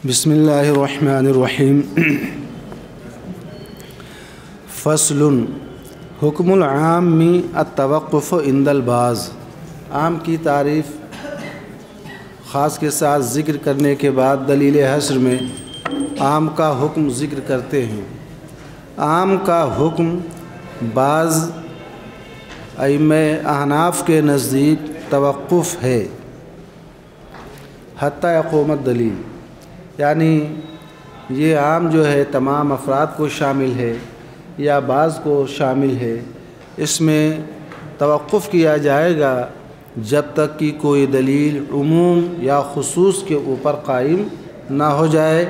بسم اللہ الرحمن الرحیم۔ فصل حکم العام التوقف عند البعض۔ عام کی تعریف خاص کے ساتھ ذکر کرنے کے بعد دلیل حصر میں عام کا حکم ذکر کرتے ہیں۔ عام کا حکم بعض ائمہ احناف کے نزدیک توقف ہے حتی یقوم الدلیل، یعنی یہ عام جو ہے تمام افراد کو شامل ہے یا بعض کو شامل ہے، اس میں توقف کیا جائے گا جب تک کہ کوئی دلیل عموم یا خصوص کے اوپر قائم نہ ہو جائے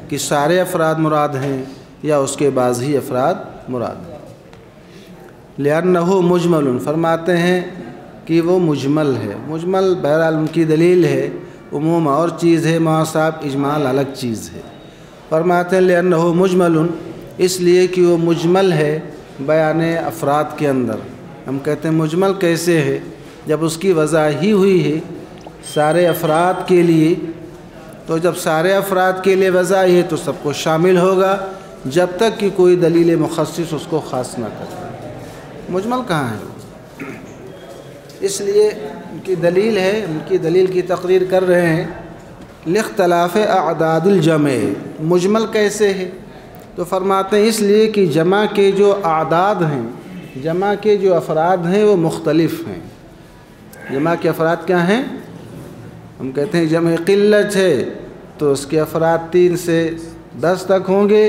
کہ سارے افراد مراد ہیں یا اس کے بعض ہی افراد مراد ہیں۔ لأنہ مجمل، فرماتے ہیں کہ وہ مجمل ہے۔ مجمل بہرحال ان کی دلیل ہے، عموم اور چیز ہے، صاحب اجمال الگ چیز ہے۔ فرماتے ہیں لأنہ مجمل، اس لیے کہ وہ مجمل ہے بیان افراد کے اندر۔ ہم کہتے ہیں مجمل کیسے ہے؟ جب اس کی وضع ہی ہوئی ہے سارے افراد کے لیے، تو جب سارے افراد کے لیے وضع ہے تو سب کو شامل ہوگا جب تک کہ کوئی دلیل مخصص اس کو خاص نہ کرے۔ مجمل کہاں ہے؟ اس لیے ان کی دلیل ہے، ان کی دلیل کی تقریر کر رہے ہیں لاختلاف اعداد الجمع۔ مجمل کیسے ہے؟ تو فرماتے ہیں اس لیے کہ جمع کے جو اعداد ہیں، جمع کے جو افراد ہیں وہ مختلف ہیں۔ جمع کے افراد کیا ہیں؟ ہم کہتے ہیں جمع قلت ہے تو اس کے افراد 3 سے 10 تک ہوں گے،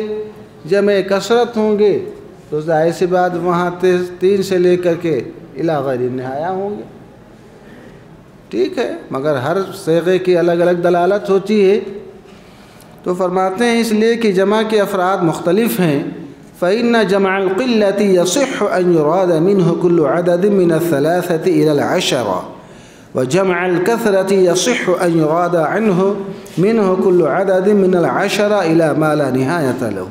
جمع کثرت ہوں گے تو ظاہر سی بات وہاں 3 سے لے کر کے الی غیر النہایہ ہوں گے۔ ٹھیک ہے، مگر ہر صیغے کی الگ الگ دلالت ہوتی ہے۔ تو فرماتے ہیں اس لیے کہ جمع کے افراد مختلف ہیں۔ فإن جمع القلة يصح أن يراد منه كل عدد من 3 إلى 10، وجمع الكثرة يصح أن يراد منه كل عدد من 10 إلى ما لا نهاية له۔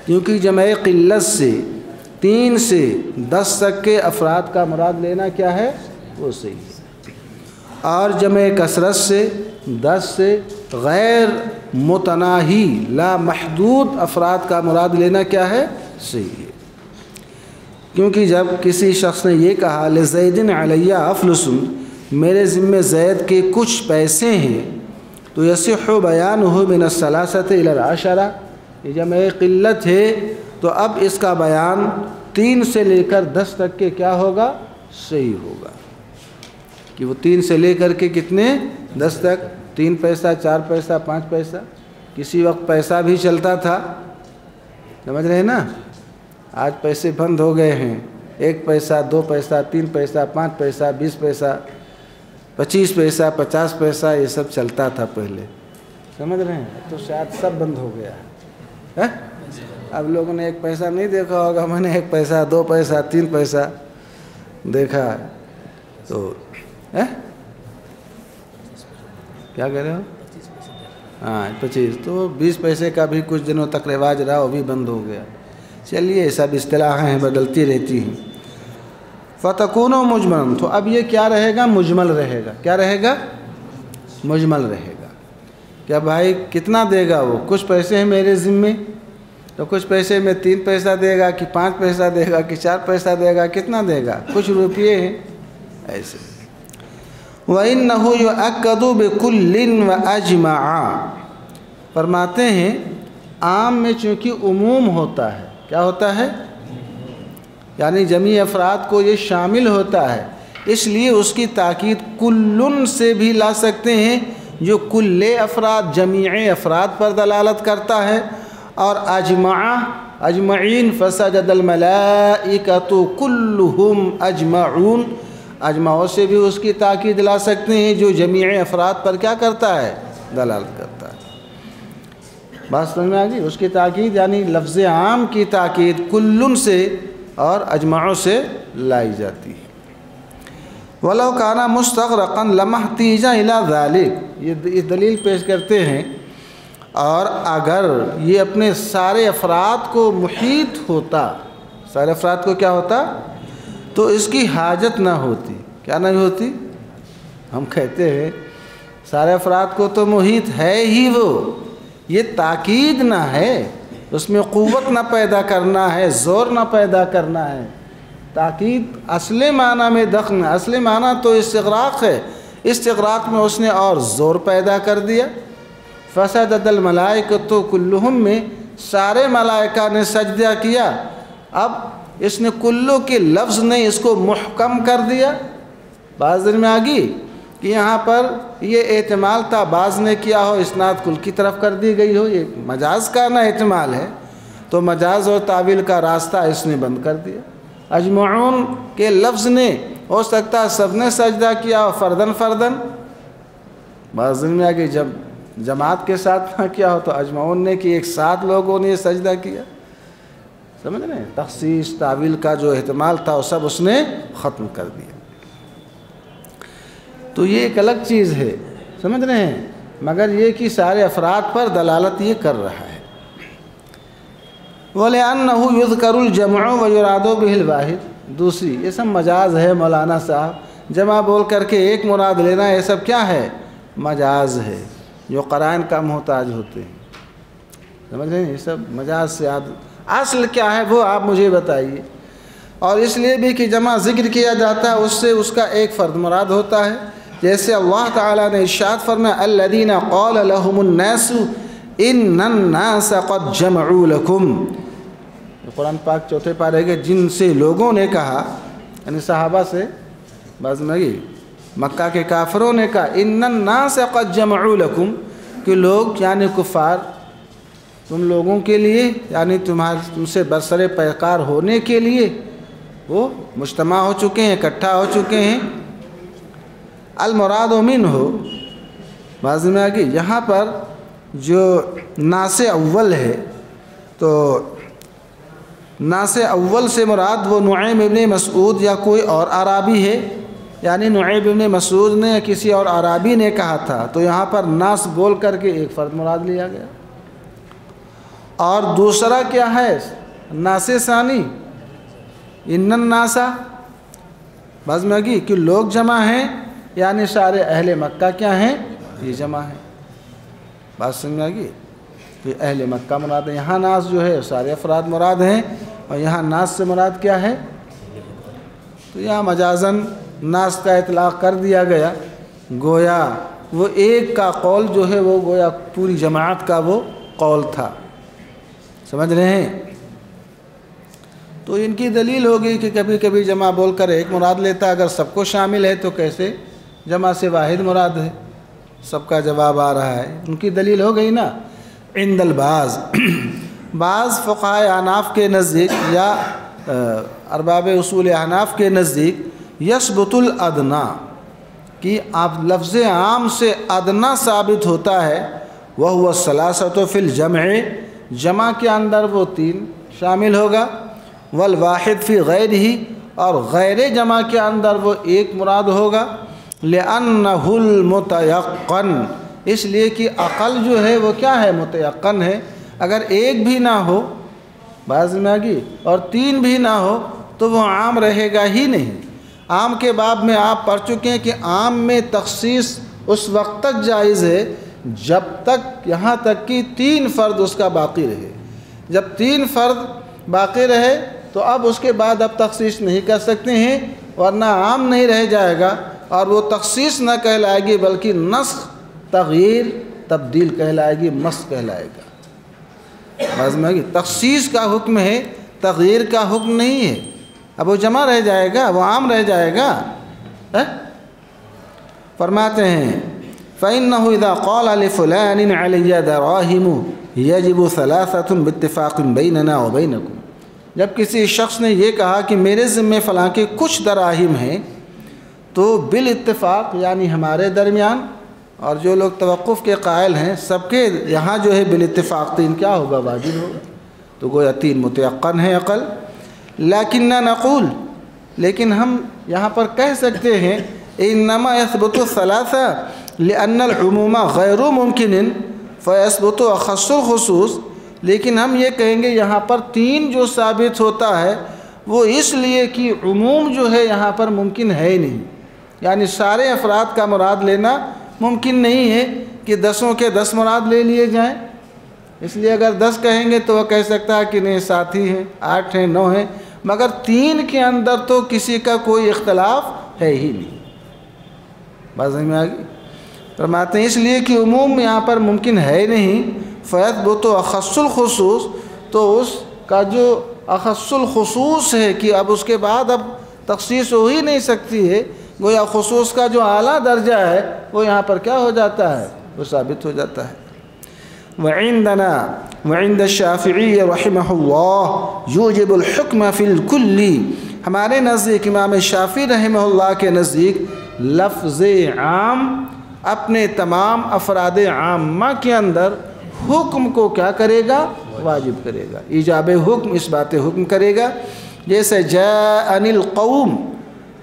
کیونکہ جمع قلت سے 3 سے 10 تک کے افراد کا مراد لینا کیا ہے؟ وہ صحیح ہے۔ اور جمع کثرت سے 10 سے غیر متناہی لا محدود افراد کا مراد لینا کیا ہے؟ صحیح ہے۔ کیونکہ جب کسی شخص نے یہ کہا لزید علیہ افلس، میرے ذمہ زید کے کچھ پیسے ہیں، تو یصح بیانہ من 3 إلى 10، یہ جمع قلت ہے تو اب اس کا بیان 3 سے لے کر 10 تک کے کیا ہوگا؟ صحیح ہوگا۔ کہ وہ 3 سے لے کر کے کتنے؟ 10 تک، 3 پیسہ، 4 پیسہ، 5 پیسہ، کسی وقت پیسہ بھی چلتا تھا، سمجھ رہے ہیں نا؟ آج پیسے بند ہو گئے ہیں، 1 پیسہ، 2 پیسہ، 3 پیسہ، 5 پیسہ، 20 پیسہ، 25 پیسہ، 50 پیسہ، یہ سب چلتا تھا پہلے، سمجھ رہے ہیں؟ تو شاید سب بند ہو گیا ہے۔ اب لوگوں نے 1 پیسہ نہیں دیکھا ہوگا، میں نے 1 پیسہ، 2 پیسہ، 3 پیسہ دیکھا ہے۔ تو کیا کہہ رہے ہو؟ ہاں 25، تو 20 پیسے کا بھی کچھ دنوں تک رواج رہا، وہ بھی بند ہو گیا۔ چلیے سب اصطلاحیں ہیں، بدلتی رہتی ہیں۔ فتکون مجمل، تو اب یہ کیا رہے گا؟ مجمل رہے گا۔ کیا رہے گا؟ مجمل رہے گا۔ کیا بھائی کتنا دے گا؟ وہ کچھ پیسے ہیں میرے ذمے، تو کچھ پیسے میں 3 پیسہ دے گا کہ 5 پیسہ دے گا کہ 4 پیسہ دے گا، کتنا دے گا؟ کچھ روپیے ہیں ایسے۔ وَإِنَّهُ يُؤَكَّدُ بِكُلٍّ وَأَجْمَعَ، فرماتے ہیں عام میں چونکہ عموم ہوتا ہے، کیا ہوتا ہے؟ یعنی جمعی افراد کو یہ شامل ہوتا ہے، اس لیے اس کی تاکید کلن سے بھی لا سکتے ہیں جو کل افراد، جمیع افراد پر دلالت کرتا ہے، اور اجمعین فسجد الملائکۃ کلہم اجمعون، اجمعوں سے بھی اس کی تاکید لا سکتے ہیں جو جمیع افراد پر کیا کرتا ہے؟ دلالت کرتا ہے۔ بات سمجھ میں آ گئی؟ اس کی تاکید یعنی لفظ عام کی تاکید کلن سے اور اجمعوں سے لائی جاتی ہے۔ وَلَوْ كَانَ مُسْتَغْرَقًا لَمَا احْتِيجَ إِلَى ذَلِكَ، یہ دلیل پیش کرتے ہیں، اور اگر یہ اپنے سارے افراد کو محیط ہوتا، سارے افراد کو کیا ہوتا؟ تو اس کی حاجت نہ ہوتی۔ کیا نہیں ہوتی؟ ہم کہتے ہیں سارے افراد کو تو محیط ہے ہی وہ، یہ تاکید نہ ہے، اس میں قوت نہ پیدا کرنا ہے، زور نہ پیدا کرنا ہے۔ تاکید اصل معنی میں دخل، اصل معنی تو استغراق ہے، استغراق میں اس نے اور زور پیدا کر دیا۔ فسجد الملائکۃ کلھم میں سارے ملائکہ نے سجدہ کیا۔ اب اس نے کلو کے لفظ نے اس کو محکم کر دیا۔ بعض دن میں آگی کہ یہاں پر یہ احتمال تھا بعض نے کیا ہو، اسناد کل کی طرف کر دی گئی ہو، یہ مجاز کا نہ احتمال ہے، تو مجاز اور تعویل کا راستہ اس نے بند کر دیا۔ اجمعون کے لفظ نے ہو سکتا ہے سب نے سجدہ کیا ہو فردن فردن، بعض دن میں آگے جب جماعت کے ساتھ نہ کیا ہو تو اجمعون نے کہ ایک ساتھ لوگوں نے سجدہ کیا۔ سمجھ رہے ہیں؟ تخصیص تعویل کا جو احتمال تھا وہ سب اس نے ختم کر دیا۔ تو یہ ایک الگ چیز ہے، سمجھ رہے ہیں، مگر یہ کہ سارے افراد پر دلالت یہ کر رہا ہے۔ وَلِأَنَّهُ يُذْكَرُ الْجَمْعُ وَيُرَادُ بِهِ الْوَاحِدُ، دوسری یہ سب مجاز ہے مولانا صاحب، جمع بول کر کے ایک مراد لینا یہ سب کیا ہے؟ مجاز ہے، جو قرائن کا محتاج ہوتے ہیں۔ سمجھ رہے ہیں؟ یہ سب مجاز سے اصل کیا ہے وہ آپ مجھے بتائیے۔ اور اس لیے بھی کہ جمع ذکر کیا جاتا ہے اس سے اس کا ایک فرد مراد ہوتا ہے، جیسے اللہ تعالیٰ نے ارشاد فرمایا الذین قال لهم الناس ان الناس قد جمعوا لكم، قرآن پاک چوتھے پارے کے جن سے لوگوں نے کہا، یعنی صحابہ سے، بعض میں مکہ کے کافروں نے کہا ان الناس قد جمعوا لكم، کہ لوگ یعنی کفار تم لوگوں کے لیے یعنی تم سے برسر پیکار ہونے کے لیے وہ مجتمع ہو چکے ہیں، اکٹھا ہو چکے ہیں۔ المراد منہ بعض میں آگے یہاں پر جو ناس اول ہے تو ناس اول سے مراد وہ نعیم ابن مسعود یا کوئی اور عرابی ہے، یعنی نعیم ابن مسعود نے یا کسی اور عرابی نے کہا تھا، تو یہاں پر ناس بول کر کے ایک فرد مراد لیا گیا۔ اور دوسرا کیا ہے؟ ناس ثانی ان الناس، بعض میں آگی کہ لوگ جمع ہیں یعنی سارے اہل مکہ کیا ہیں؟ یہ جمع ہیں۔ بات سمجھ آگی کہ اہل مکہ مراد ہے، یہاں ناس جو ہے سارے افراد مراد ہیں، اور یہاں ناس سے مراد کیا ہے؟ تو یہاں مجازن ناس کا اطلاق کر دیا گیا، گویا وہ ایک کا قول جو ہے وہ گویا پوری جماعت کا وہ قول تھا۔ سمجھ رہے ہیں؟ تو ان کی دلیل ہوگی کہ کبھی کبھی جمع بول کر ایک مراد لیتا، اگر سب کو شامل ہے تو کیسے جمع سے واحد مراد ہے؟ سب کا جواب آ رہا ہے، ان کی دلیل ہو گئی نا۔ عند البعض، بعض فقہائے احناف کے نزدیک یا ارباب اصول احناف کے نزدیک یثبت الادنا، کہ آپ لفظ عام سے ادنا ثابت ہوتا ہے، وہو الثلاثۃ فی الجمع، جمع کے اندر وہ تین شامل ہوگا، والواحد فی غیرہ، اور غیر جمع کے اندر وہ ایک مراد ہوگا، لأنہ المتیقن، اس لیے کہ عقل جو ہے وہ کیا ہے؟ متیقن ہے۔ اگر ایک بھی نہ ہو بعض میں آگی اور تین بھی نہ ہو تو وہ عام رہے گا ہی نہیں۔ عام کے باب میں آپ پڑھ چکے ہیں کہ عام میں تخصیص اس وقت تک جائز ہے جب تک یہاں تک کہ تین فرد اس کا باقی رہے۔ جب تین فرد باقی رہے تو اب اس کے بعد اب تخصیص نہیں کر سکتے ہیں، ورنہ عام نہیں رہ جائے گا، اور وہ تخصیص نہ کہلائے گی بلکہ نسخ، تغییر، تبدیل کہلائے گی، مسخ کہلائے گا۔ تخصیص کا حکم ہے، تغییر کا حکم نہیں ہے۔ اب وہ جمع رہ جائے گا، وہ عام رہ جائے گا۔ فرماتے ہیں فَإِنَّهُ إِذَا قَالَ لِفُلَانٍ عَلَيَّ دَرَاهِمُ يَجِبُ ثَلَاثَةٌ بِاتِّفَاقٍ بَيْنَنَا وَبَيْنَكُمْ، جب کسی شخص نے یہ کہا کہ میرے ذمہ فلاں کے کچھ دراہم ہیں، تو بالاتفاق یعنی ہمارے درمیان، اور جو لوگ توقف کے قائل ہیں سب کے یہاں جو ہے بالاتفاق تین کیا ہوگا؟ واجب ہوگا۔ تو گویا تین متیقن ہے عقل۔ لیکننا نقول، لیکن ہم یہاں پر کہہ سکتے ہیں انما یثبت الثلاثہ لأن العموم غیر ممکن فیثبت اخص الخصوص، لیکن ہم یہ کہیں گے یہاں پر تین جو ثابت ہوتا ہے وہ اس لیے کہ عموم جو ہے یہاں پر ممکن ہے ہی نہیں، یعنی سارے افراد کا مراد لینا ممکن نہیں ہے کہ 10 کے 10 مراد لے لیے جائیں، اس لیے اگر 10 کہیں گے تو وہ کہہ سکتا ہے کہ نہیں 7 ہی ہیں، 8 ہیں، 9 ہیں، مگر 3 کے اندر تو کسی کا کوئی اختلاف ہے ہی نہیں۔ بات سمجھ میں آ گئی؟ فرماتے ہیں اس لیے کہ عموم یہاں پر ممکن ہے نہیں، فیثبت اخص الخصوص، تو اس کا جو اخص الخصوص ہے کہ اب اس کے بعد اب تخصیص ہو ہی نہیں سکتی ہے، گویا خصوص کا جو اعلیٰ درجہ ہے وہ یہاں پر کیا ہو جاتا ہے، وہ ثابت ہو جاتا ہے۔ وعندنا وعند الشافعی رحمہ اللہ یوجب الحکم فی الکل، ہمارے نزدیک امام شافعی رحمہ اللہ کے نزدیک لفظ عام اپنے تمام افراد عامہ کے اندر حکم کو کیا کرے گا، واجب کرے گا، ایجاب حکم، اس بات حکم کرے گا۔ جیسے جاءنی القوم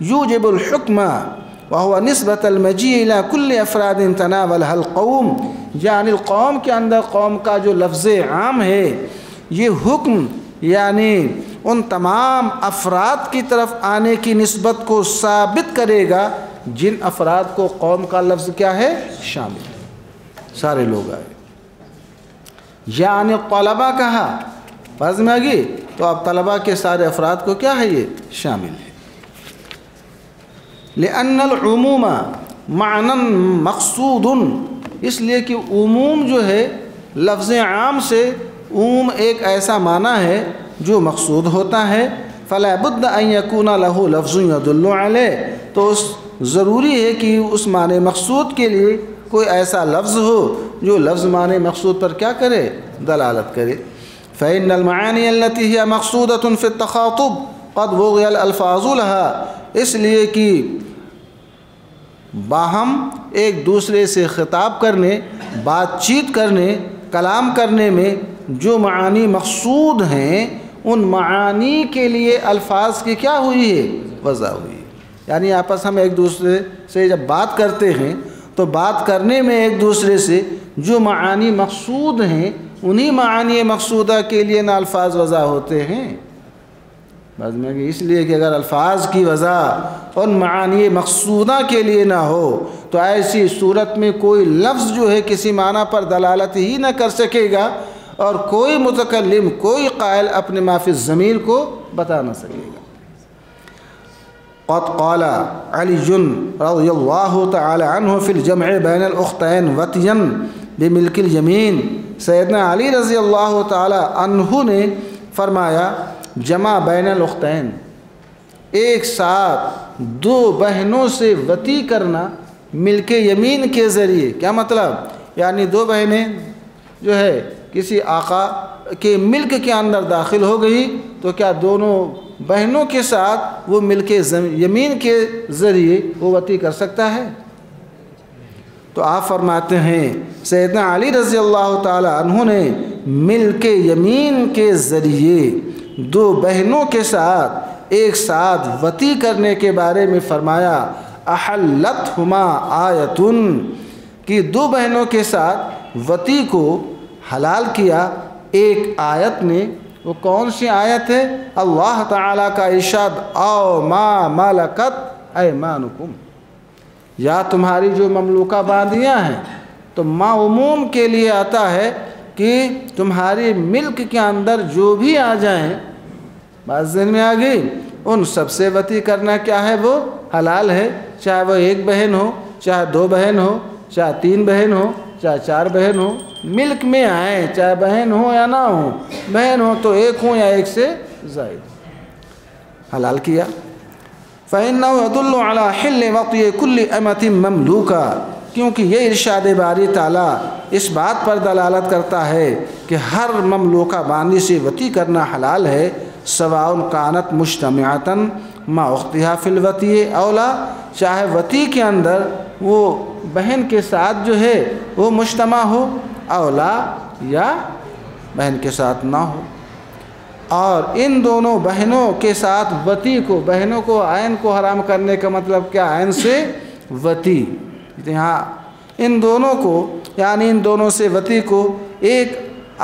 یوجب الحکم وهو نسبت المجیء الى کل افراد تناولها القوم، یعنی القوم کے اندر قوم کا جو لفظ عام ہے یہ حکم یعنی ان تمام افراد کی طرف آنے کی نسبت کو ثابت کرے گا جن افراد کو قوم کا لفظ کیا ہے، شامل ہے، سارے لوگ آئے۔ یعنی طلبہ کہا، بات میں آگئی، تو اب طلبہ کے سارے افراد کو کیا ہے، یہ شامل ہے۔ لأن العموم معنی مقصود، اس لیے کہ عموم جو ہے لفظ عام سے عموم ایک ایسا معنی ہے جو مقصود ہوتا ہے، فلا بد ان يكون له لفظ يدل علیہ، تو ضروری ہے کہ اس معنی مقصود کے لیے کوئی ایسا لفظ ہو جو لفظ معنی مقصود پر کیا کرے، دلالت کرے۔ فإن المعانی التي هي مقصودة في التخاطب قد وضع الالفاظ لها، اس لیے کہ باہم ایک دوسرے سے خطاب کرنے، بات چیت کرنے، کلام کرنے میں جو معانی مقصود ہیں ان معانی کے لیے الفاظ کی کیا ہوئی ہے، وضع ہوئی ہے۔ یعنی آپس ہم ایک دوسرے سے جب بات کرتے ہیں تو بات کرنے میں ایک دوسرے سے جو معانی مقصود ہیں انہی معانی مقصودہ کے لیے نہ الفاظ وضع ہوتے ہیں۔ بعض میں کہ اس لیے کہ اگر الفاظ کی وضع ان معانی مقصودہ کے لیے نہ ہو تو ایسی صورت میں کوئی لفظ جو ہے کسی معنی پر دلالت ہی نہ کر سکے گا، اور کوئی متکلم، کوئی قائل اپنے ما فی الضمیر کو بتا نہ سکے گا۔ قد قال علی رضی اللہ تعالی عنہ فی الجمع بین الاختین وطیا بملک الیمین، سیدنا علی رضی اللہ تعالی عنہ نے فرمایا جمع بین الاختین، ایک ساتھ 2 بہنوں سے وطی کرنا ملک یمین کے ذریعے، کیا مطلب، یعنی 2 بہنیں جو ہے کسی آقا کے ملک کے اندر داخل ہو گئی تو کیا دونوں بہنوں کے ساتھ وہ ملک یمین کے ذریعے وہ وطی کر سکتا ہے؟ تو آپ فرماتے ہیں سیدنا علی رضی اللہ تعالی عنہ نے ملک یمین کے ذریعے 2 بہنوں کے ساتھ ایک ساتھ وطی کرنے کے بارے میں فرمایا احلتہما آیتن، کہ 2 بہنوں کے ساتھ وطی کو حلال کیا ایک آیت نے۔ وہ کون سی آیت ہے؟ اللہ تعالیٰ کا ارشاد او ما ملکت ایمانکم، یا تمہاری جو مملوکہ باندیاں ہیں، تو ما عموم کے لیے آتا ہے کہ تمہاری ملک کے اندر جو بھی آ جائیں، بات ذہن میں آ گئی، ان سب سے وطی کرنا کیا ہے، وہ حلال ہے، چاہے وہ 1 بہن ہو، چاہے 2 بہن ہو، چاہے 3 بہن ہو، چاہے 4 بہن ہو، ملک میں آئیں، چاہے بہن ہو یا نہ ہو، بہن ہو تو 1 ہو یا 1 سے زائد، حلال کیا۔ فَإِنَّهُ يَدُلُّ عَلَى حِلِّ وَطْيِ كُلِّ أَمَةٍ مَمْلُوكَةٍ، کیونکہ یہ ارشاد باری تعالیٰ اس بات پر دلالت کرتا ہے کہ ہر مملوکہ باندی سے وطی کرنا حلال ہے، سواء کانت مجتمعۃ مع اختها فی الوطی اولا، چاہے وطی کے اندر وہ بہن کے ساتھ جو ہے وہ مجتمع ہو اولا یا بہن کے ساتھ نہ ہو، اور ان دونوں بہنوں کے ساتھ وطی کو، بہنوں کو عین کو حرام کرنے کا مطلب کیا، عین سے وطی، یہاں ان دونوں کو یعنی ان دونوں سے وطی کو ایک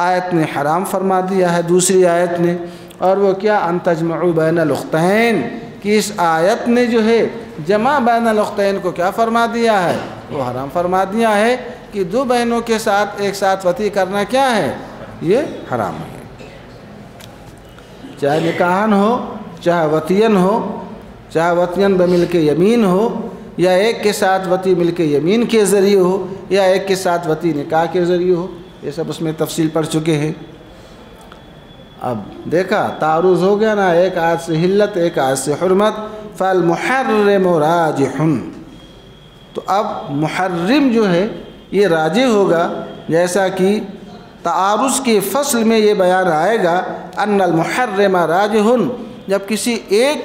آیت نے حرام فرما دیا ہے، دوسری آیت نے، اور وہ کیا، ان تجمعوا بین الاختین، کہ اس آیت نے جو ہے جمع بین الاختین کو کیا فرما دیا ہے، وہ حرام فرما دیا ہے، کہ 2 بہنوں کے ساتھ ایک ساتھ وطی کرنا کیا ہے، یہ حرام ہے، چاہے نکاحن ہو، چاہے وطین ہو، چاہے وطین بملک یمین ہو، یا ایک کے ساتھ وطی ملک یمین کے ذریعے ہو، یا ایک کے ساتھ وطی نکاح کے ذریعے ہو، یہ سب اس میں تفصیل پڑھ چکے ہیں۔ اب دیکھا تعارض ہو گیا نا، ایک آیت سے حلت، ایک آیت سے حرمت، فالمحرم راجح، تو اب محرم جو ہے یہ راجح ہوگا، جیسا کہ تعارض کے فصل میں یہ بیان آئے گا، ان المحرم راجح، جب کسی ایک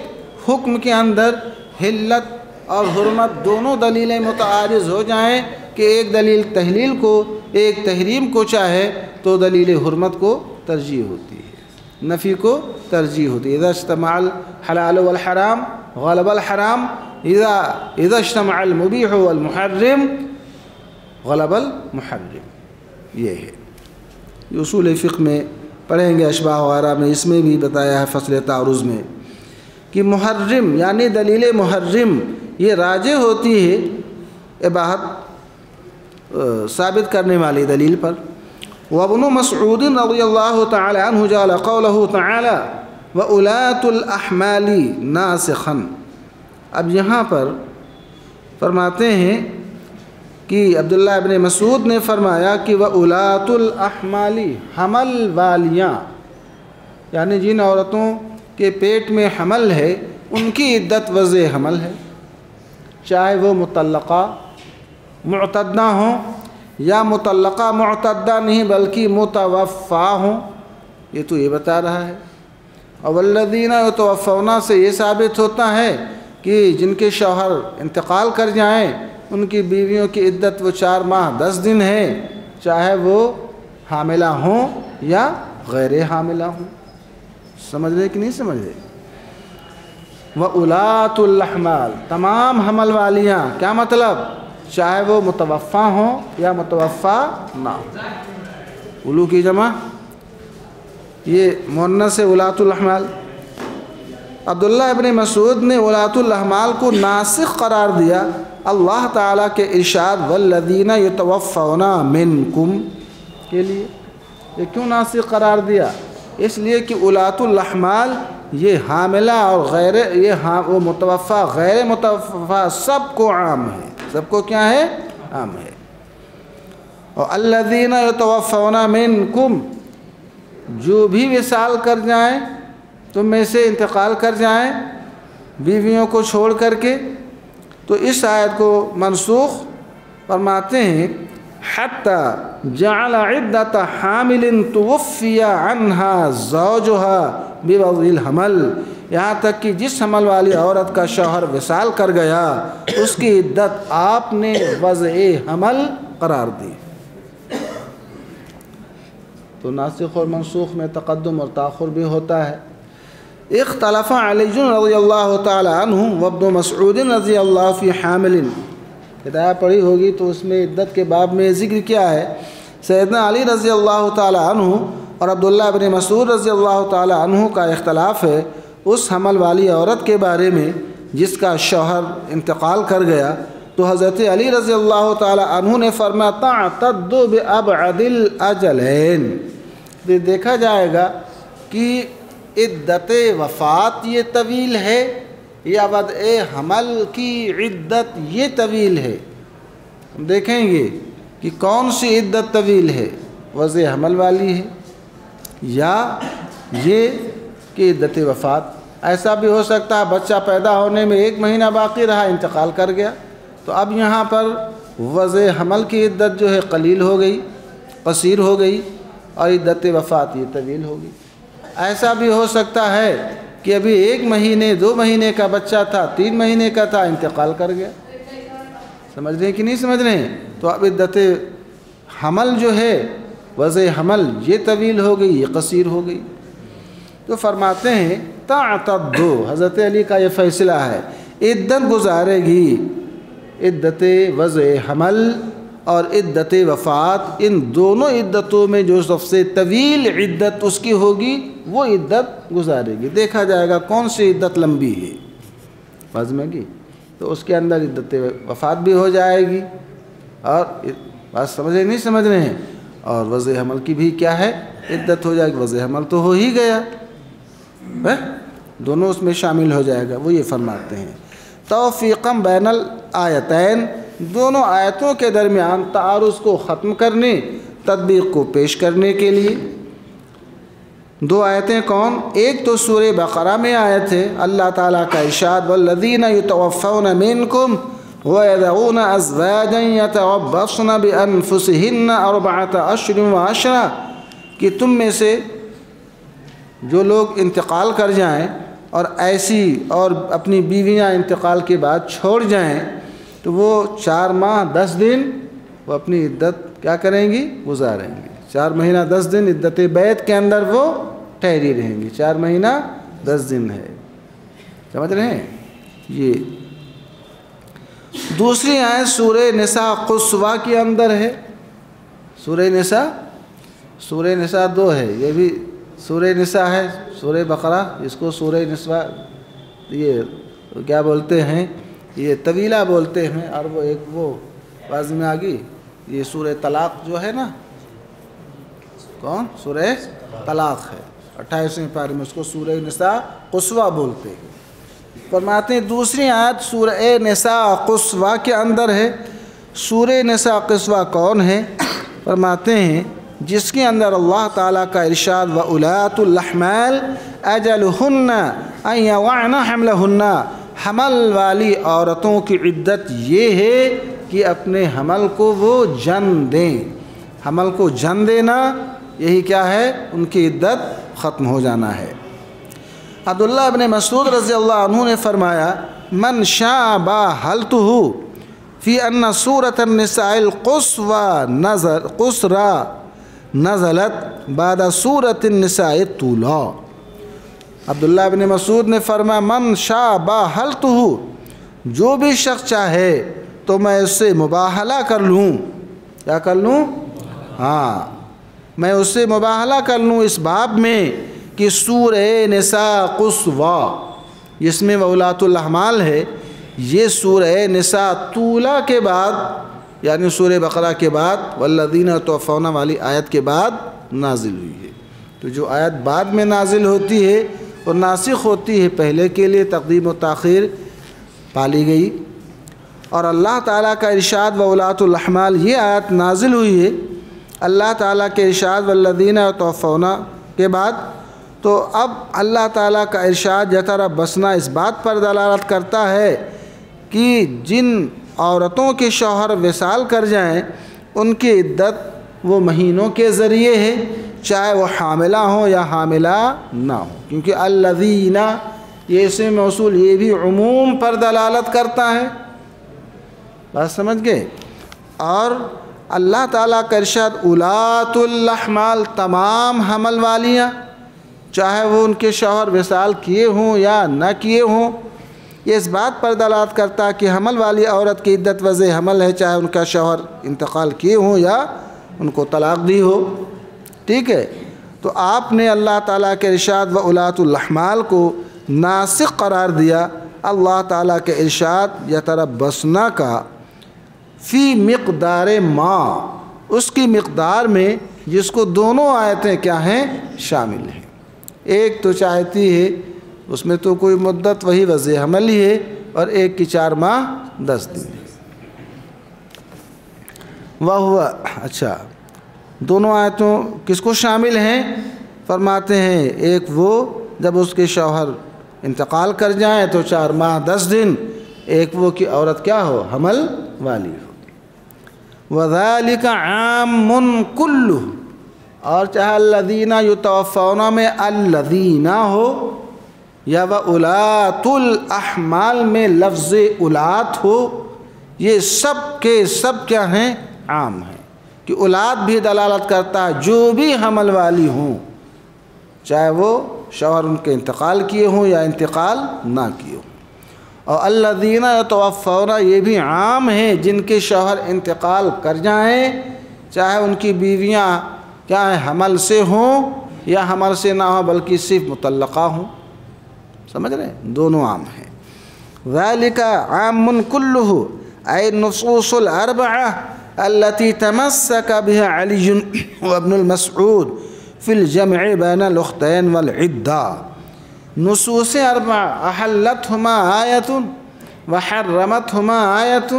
حکم کے اندر حلت اور حرمت دونوں دلیلیں متعارض ہو جائیں کہ ایک دلیل تحلیل کو ایک تحریم کو چاہے تو دلیل حرمت کو ترجیح ہوتی ہے، نفی کو ترجیح ہوتی ہے۔ اذا اجتمع الحلال والحرام غلب الحرام، اذا اجتمع المبیح والمحرم غلب المحرم، یہ ہے اصول فقہ میں پڑھیں گے، اشباہ وغیرہ میں اس میں بھی بتایا ہے فصل تعارض میں کہ محرم یعنی دلیل محرم یہ راجح ہوتی ہے اباحت ثابت کرنے والی دلیل پر۔ وابن مسعود رضی اللہ تعالی عنہ جعل قوله تعالی وَأُولَاتُ الْأَحْمَالِ نَاسِخًا، اب یہاں پر فرماتے ہیں کہ عبداللہ ابن مسعود نے فرمایا کہ وَأُولَاتُ الْأَحْمَالِ، حمل والیاں، یعنی جن عورتوں کے پیٹ میں حمل ہے ان کی عدت وضع حمل ہے، چاہے وہ مطلقہ معتدہ ہوں یا مطلقہ معتدہ نہیں بلکہ متوفا ہوں، یہ تو یہ بتا رہا ہے۔ اور والذین یتوفون سے یہ ثابت ہوتا ہے کہ جن کے شوہر انتقال کر جائیں ان کی بیویوں کی عدت وہ 4 ماہ 10 دن ہے، چاہے وہ حاملہ ہوں یا غیر حاملہ ہوں۔ سمجھ رہے کہ نہیں سمجھ رہے؟ وَأُولَاتُ الْأَحْمَالِ، تمام حمل والیاں، کیا مطلب؟ چاہے وہ متوفا ہوں یا متوفا نہ ہوں۔ اولو کی جمع یہ مؤنث ہے اولات الاحمال۔ عبداللہ ابن مسعود نے اولات الاحمال کو ناسخ قرار دیا اللہ تعالیٰ کے ارشاد والذین یتوفون منکم کے لیے۔ یہ کیوں ناسخ قرار دیا؟ اس لیے کہ اولات الاحمال یہ حاملہ اور غیر، یہ وہ متوفا غیر متوفا سب کو عام ہے، سب کو کیا ہے؟ عام ہے۔ اور الذین یتوفون منکم، جو بھی وصال کر جائیں، تم میں سے انتقال کر جائیں بیویوں کو چھوڑ کر کے، تو اس آیت کو منسوخ فرماتے ہیں حتی جعل عدت حامل توفی عنہا زوجہا بوضع الحمل، یہاں تک کہ جس حمل والی عورت کا شوہر وصال کر گیا اس کی عدت آپ نے وضع حمل قرار دی۔ تو ناسخ اور منسوخ میں تقدم اور تاخر بھی ہوتا ہے۔ اختلف علی رضی اللہ تعالی عنہ وابن مسعود رضی اللہ فی حامل، ہدایت پڑھی ہوگی تو اس میں عدت کے باب میں ذکر کیا ہے، سیدنا علی رضی اللہ تعالی عنہ اور عبداللہ ابن مسعود رضی اللہ تعالی عنہ کا اختلاف ہے اس حمل والی عورت کے بارے میں جس کا شوہر انتقال کر گیا، تو حضرت علی رضی اللہ تعالی عنہ نے فرمایا تعتد بأبعد الأجلین، دیکھا جائے گا کہ عدت وفات یہ طویل ہے یا وضع حمل کی عدت یہ طویل ہے۔ ہم دیکھیں گے کہ کون سی عدت طویل ہے، وضع حمل والی ہے یا یہ کہ عدت وفات۔ ایسا بھی ہو سکتا ہے بچہ پیدا ہونے میں 1 مہینہ باقی رہا، انتقال کر گیا، تو اب یہاں پر وضع حمل کی عدت جو ہے قلیل ہو گئی، قصیر ہو گئی، اور عدت وفات یہ طویل ہوگی۔ ایسا بھی ہو سکتا ہے کہ ابھی 1 مہینے 2 مہینے کا بچہ تھا، 3 مہینے کا تھا، انتقال کر گیا۔ سمجھ رہے ہیں کہ نہیں سمجھ رہے ہیں؟ تو اب عدت حمل جو ہے، وضع حمل یہ طویل ہو گئی، یہ قصیر ہو گئی۔ تو فرماتے ہیں تعتدو، حضرت علی کا یہ فیصلہ ہے، عدت گزارے گی، عدت وضع حمل اور عدت وفات، ان دونوں عدتوں میں جو سب سے طویل عدت اس کی ہوگی وہ عدت گزارے گی۔ دیکھا جائے گا کون سی عدت لمبی ہے فرض میں کی، تو اس کے اندر عدت وفات بھی ہو جائے گی، اور بات سمجھ رہے نہیں سمجھ رہے ہیں، اور وضع حمل کی بھی کیا ہے عدت ہو جائے گی. وضع حمل تو ہو ہی گیا، دونوں اس میں شامل ہو جائے گا. وہ یہ فرماتے ہیں توفیقاً بین الآیتین، دونوں آیتوں کے درمیان تعارض کو ختم کرنے، تطبیق کو پیش کرنے کے لیے. دو آیتیں کون؟ ایک تو سورہ بقرہ میں آیت ہے اللہ تعالیٰ کا ارشاد والذین یتوفون منکم وَيَذَرُونَ أَزْوَاجًا يَتَرَبَّصْنَ بِأَنفُسِهِنَّ 4 أشهر و10 کہ تم میں سے جو لوگ انتقال کر جائیں اور ایسی اور اپنی بیویاں انتقال کے بعد چھوڑ جائیں تو وہ 4 ماہ 10 دن وہ اپنی عدت کیا کریں گی؟ گزاریں گی. 4 مہینہ 10 دن عدت بیت کے اندر وہ ٹھہری رہیں گی. 4 مہینہ 10 دن ہے، سمجھ رہے ہیں؟ یہ دوسری آیت سورہ نساء قصوہ کے اندر ہے. سورہ نساء 2 ہے، یہ بھی سورہ نساء ہے. سورہ بقرہ اس کو سورہ نساء یہ کیا بولتے ہیں، یہ طویلہ بولتے ہیں، اور وہ ایک وہ واضح میں آگی یہ سورہ طلاق جو ہے نا، کون؟ سورہ طلاق ہے 28ویں پارے میں، اس کو سورہ نساء قصوہ بولتے ہیں. فرماتے ہیں دوسری آیت سورہ نساء قصوہ کے اندر ہے. سورہ نساء قصوہ کون ہے؟ فرماتے ہیں جس کے اندر اللہ تعالیٰ کا ارشاد وَأُولَاتُ الْأَحْمَالِ أَجَلُهُنَّ أَن يَضَعْنَ حَمْلَهُنَّ، حمل والی عورتوں کی عدت یہ ہے کہ اپنے حمل کو وہ جن دیں. حمل کو جن دینا یہی کیا ہے؟ ان کی عدت ختم ہو جانا ہے. عبداللہ ابن مسعود رضی اللہ عنہ نے فرمایا من شابہ حلتہ فی ان سورۃ النساء القصرى نزلت بعد سورۃ النساء طولا. عبداللہ ابن مسعود نے فرمایا من شابہ حلتہ، جو بھی شخص چاہے تو میں اس سے مباہلہ کر لوں. کیا کر لوں؟ ہاں، میں اس سے مباہلہ کر لوں اس باب میں کہ سورہ نساء قصوہ جس میں وَأُولَاتُ الْأَحْمَالِ ہے، یہ سورہ نساء طولا کے بعد یعنی سورہ بقرہ کے بعد والذین یتوفون والی آیت کے بعد نازل ہوئی ہے. تو جو آیت بعد میں نازل ہوتی ہے اور ناسخ ہوتی ہے، پہلے کے لیے تقدیم و تاخیر پالی گئی. اور اللہ تعالیٰ کا ارشاد وَأُولَاتُ الْأَحْمَالِ یہ آیت نازل ہوئی ہے اللہ تعالیٰ کے ارشاد والذین یتوفون کے بعد. تو اب اللہ تعالیٰ کا ارشاد یتربصن اس بات پر دلالت کرتا ہے کہ جن عورتوں کے شوہر وصال کر جائیں ان کی عدت وہ مہینوں کے ذریعے ہے، چاہے وہ حاملہ ہوں یا حاملہ نہ ہوں. کیونکہ الذین یہ اسم موصول یہ بھی عموم پر دلالت کرتا ہے. بات سمجھ گئے؟ اور اللہ تعالیٰ کا ارشاد اولات الاحمال تمام حمل والیاں، چاہے وہ ان کے شوہر وصال کیے ہوں یا نہ کیے ہوں، یہ اس بات پر دلالت کرتا ہے کہ حمل والی عورت کی عدت وضع حمل ہے، چاہے ان کا شوہر انتقال کیے ہوں یا ان کو طلاق دی ہو. ٹھیک ہے؟ تو آپ نے اللہ تعالیٰ کے ارشاد وَأُولَاتُ الْأَحْمَالِ کو ناسخ قرار دیا. اللہ تعالیٰ کے ارشاد یتربصن کا فی مقدار ما، اس کی مقدار میں جس کو دونوں آیتیں کیا ہیں؟ شامل ہیں. ایک تو چاہتی ہے اس میں تو کوئی مدت وہی وضع حمل ہی ہے، اور ایک کی 4 ماہ 10 دن. وَهُوَ اچھا دونوں آیتوں کس کو شامل ہیں؟ فرماتے ہیں ایک وہ جب اس کے شوہر انتقال کر جائیں تو 4 ماہ 10 دن، ایک وہ کہ عورت کیا ہو؟ حمل والی ہو. وَذَلِكَ عَامٌ كُلُّهُ، اور چاہے الذین یتوفون میں الذین ہو یا وَأُولَاتُ الْأَحْمَالِ میں لفظ اولاد ہو، یہ سب کے سب کیا ہیں؟ عام ہیں. کہ اولاد بھی دلالت کرتا ہے جو بھی حمل والی ہوں، چاہے وہ شوہر ان کے انتقال کیے ہوں یا انتقال نہ کیے ہوں. اور الذین یتوفون یہ بھی عام ہیں جن کے شوہر انتقال کر جائیں، چاہے ان کی بیویاں کیا ہے؟ حمل سے ہوں یا حمل سے نہ ہوں بلکہ صرف مطلقہ ہوں. سمجھ رہے ہیں؟ دونوں عام ہیں. ذَلِكَ عَامٌ كُلُّهُ أي النصوص الأربعة التي تمسك بها علي وابن المسعود في الجمع بين الأختين والعدة نصوص اربع احلتهما آیت وحرمتهما آیت،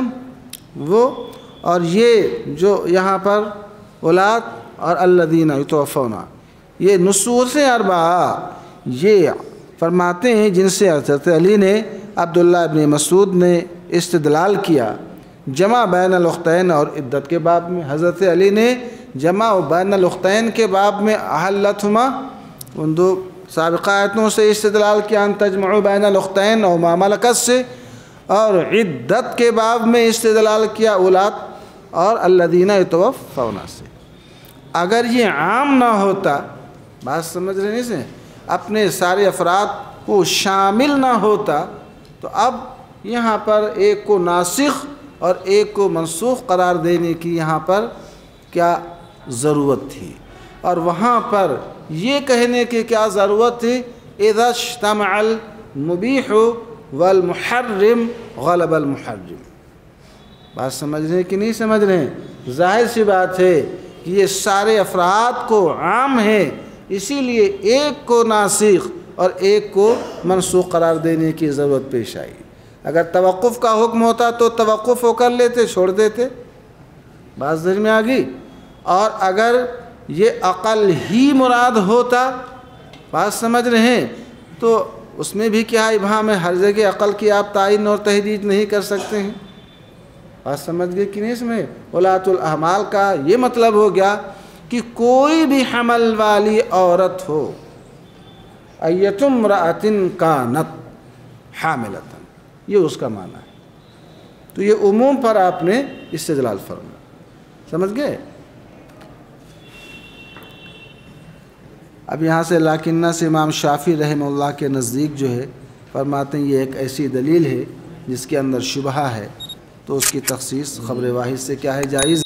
وہ اور یہ جو یہاں پر اولاد اور الذین یتوفون، یہ نصوص اربعہ یہ فرماتے ہیں جن سے حضرت علی نے عبداللہ ابن مسعود نے استدلال کیا جمع بین الاختین اور عدت کے باب میں۔ حضرت علی نے جمع بین الاختین کے باب میں احلتہما ان دو سابقہ آیتوں سے استدلال کیا، ان تجمع بین الاختین اور ما ملکت سے، اور عدت کے باب میں استدلال کیا اولاد اور الذین یتوفون سے۔ اگر یہ عام نہ ہوتا، بات سمجھ رہے نہیں سے، اپنے سارے افراد کو شامل نہ ہوتا تو اب یہاں پر ایک کو ناسخ اور ایک کو منسوخ قرار دینے کی یہاں پر کیا ضرورت تھی، اور وہاں پر یہ کہنے کی کیا ضرورت تھی، اذا اجتمع المبیح والمحرم غلب المحرم۔ بات سمجھ رہے ہیں کہ نہیں سمجھ رہے ہیں؟ ظاہر سی بات ہے کہ یہ سارے افراد کو عام ہے، اسی لیے ایک کو ناسخ اور ایک کو منسوخ قرار دینے کی ضرورت پیش آئی۔ اگر توقف کا حکم ہوتا تو توقف ہو کر لیتے، چھوڑ دیتے، بات ذہن میں آ گئی۔ اور اگر یہ عقل ہی مراد ہوتا، بات سمجھ رہے ہیں، تو اس میں بھی کیا ابہام ہے، ہر جگہ عقل کی آپ تعین اور تحدید نہیں کر سکتے ہیں۔ بات سمجھ گئے کہ نہیں؟ اس میں اولات الاحمال کا یہ مطلب ہو گیا کہ کوئی بھی حمل والی عورت ہو، ایت امرأۃ کانت حاملۃ، یہ اس کا معنی ہے۔ تو یہ عموم پر آپ نے استدلال فرمایا، سمجھ گئے؟ اب یہاں سے لاکنہ سے امام شافعی رحمہ اللہ کے نزدیک جو ہے فرماتے ہیں یہ ایک ایسی دلیل ہے جس کے اندر شبہہ ہے، تو اس کی تخصیص خبر واحد سے کیا ہے، جائز